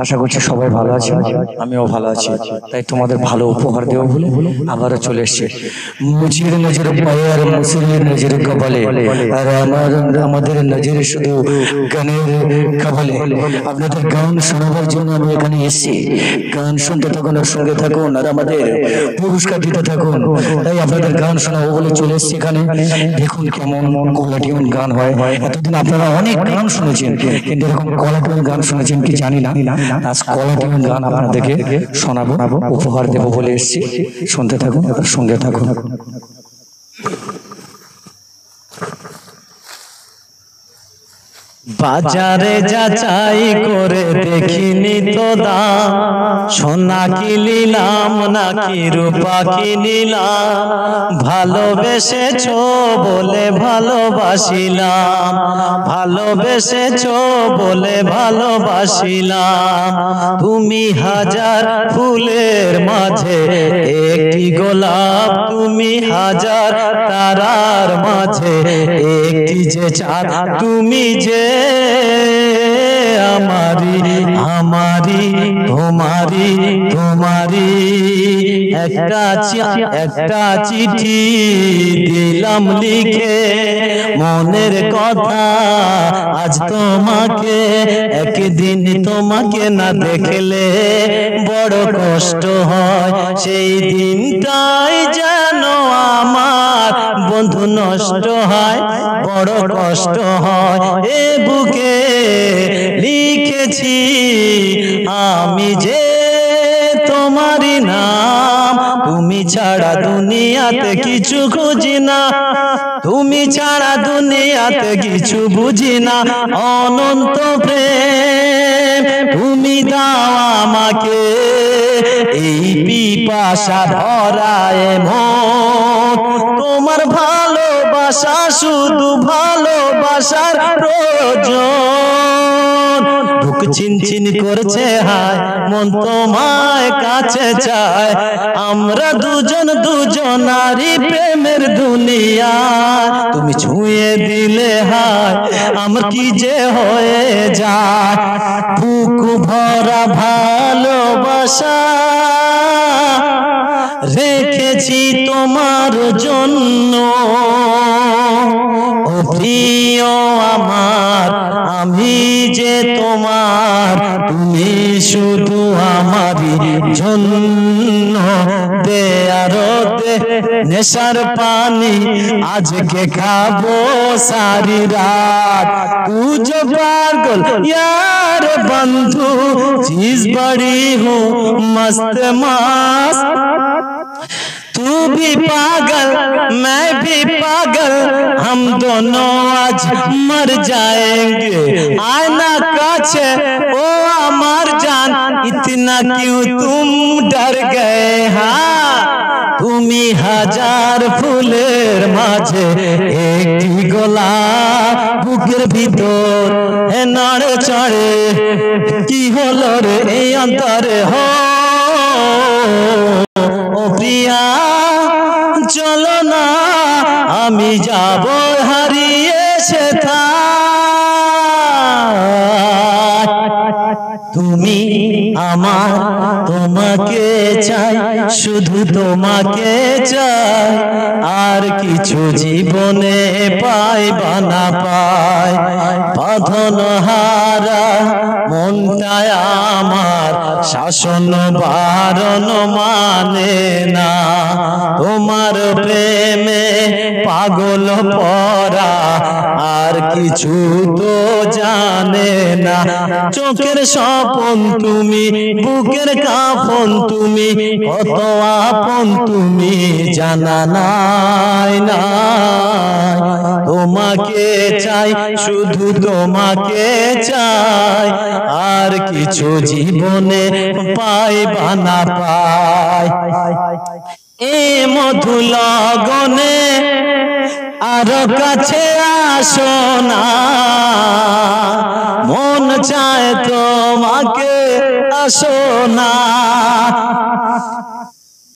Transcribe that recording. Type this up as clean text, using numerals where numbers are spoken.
আশা করছি সবাই ভালো আছে, আমিও ভালো আছি। তাই তোমাদের ভালো উপহার দেবো বলে আবারও চলে এসেছি। মুজির নজর পায়ে আর মুসিরের নজর কপালে, আর আমাদের নজরে শুধু গানের কপালে। আপনাদের গান শোনাবার জন্য আমি এখানে এসেছি। গান শুনতে থাকুন আর সঙ্গে থাকুন আর আমাদের পুরস্কার দিতে থাকুন। তাই আপনাদের গান শোনাবো বলে চলে এসেছি এখানে। দেখুন কেমন কোয়ালিটিউন গান হয়। এতদিন আপনারা অনেক গান শুনেছেন, কিন্তু এরকম কোয়ালিটিউন গান শুনেছেন কি জানি না। আজ কোয়ালিটিউন গান আপনাদেরকে শোনাবো, উপহার দেবো বলে এসেছি। শুনতে থাকুন আর সঙ্গে থাকুন। বাজারে যাচাই করে দেখিনি তো দাম, সোনা কি নিলাম নাকি রূপা কি নিলাম, ভালোবেসেছো বলে ভালোবাসিলাম, ভালোবেসেছো বলে ভালোবাসিলাম। তুমি হাজার ফুলের মাঝে একটি গোলাপ, তুমি হাজার তারার মাঝে একটি যে চাঁদ, তুমি যে আমারি আমারি তোমারি তোমারি। একটা চিঠি দিলাম লিখে মনের কথা আজ তোমাকে, একদিন তোমাকে না দেখলে বড় কষ্ট হয়, সেই দিনটাই যেন আমার বন্ধু নষ্ট হয়, বড় কষ্ট হয়। এ বুকে লিখেছি আমি যে তোমারই নাম, তুমি ছাড়া দুনিয়াতে কিছু খুঁজি না, তুমি ছাড়া দুনিয়াতে কিছু বুঝি না। অনন্ত প্রেম তুমি দাও আমাকে, এই পিপাসা ভরায় মন, তোমার ভালোবাসা শুধু ভালোবাসার প্রয়োজন। বুক চিনচিন করছে হায়, মন তোমায় কাছে চায়, আমরা দুজন দুজনারই প্রেমের দুনিয়া। তুমি ছুঁয়ে দিলে হায় আমার কি যে হয়ে যায়, বুক ভরা ভালোবাসা রেখেছি তোমার জন্য। ও প্রিয় আমার, আমি যে তোমার, তুমি শুধু আমারই জন্য। দেয়ারতে নেশার পানি আজকে খাবো সারি রাত, তুঝো পাগল यार बंधु चीज बड़ी हूँ मस्त मस्त। तू भी पागल मैं भी पागल, हम दोनों आज मर जाएंगे। आईना काछे ओ अमर जान, इतना क्यों तुम डर गए। हाँ তুমি হাজার ফুলের মাঝে একটি গোলাপ, বুকের ভিতর নড়ে চড়ে কি হলো রে এই অন্তরে। হো ও প্রিয়া চলো না আমি যাব হারিয়ে সেথায়, তুমি আমার তোমাকে চাই, শুধু তোমাকে চাই, আর কিছু জীবনে পাই বা না পাই। বাঁধন হারা মনটায় আমার শাসন বারণ মানে না, তোমার প্রেমে পাগল পরা আর কিছু তো জানে না। চোখের স্বপন তুমি, বুকের কাফন তুমি, কত আপন তুমি জানা নাই নাই। তোমাকে চাই শুধু তোমাকে চাই, আর কিছু জীবনে পাই বা না পাই। এ মধু লগনে আরো কাছে আসো না, মন চায় তোমাকে আসো না।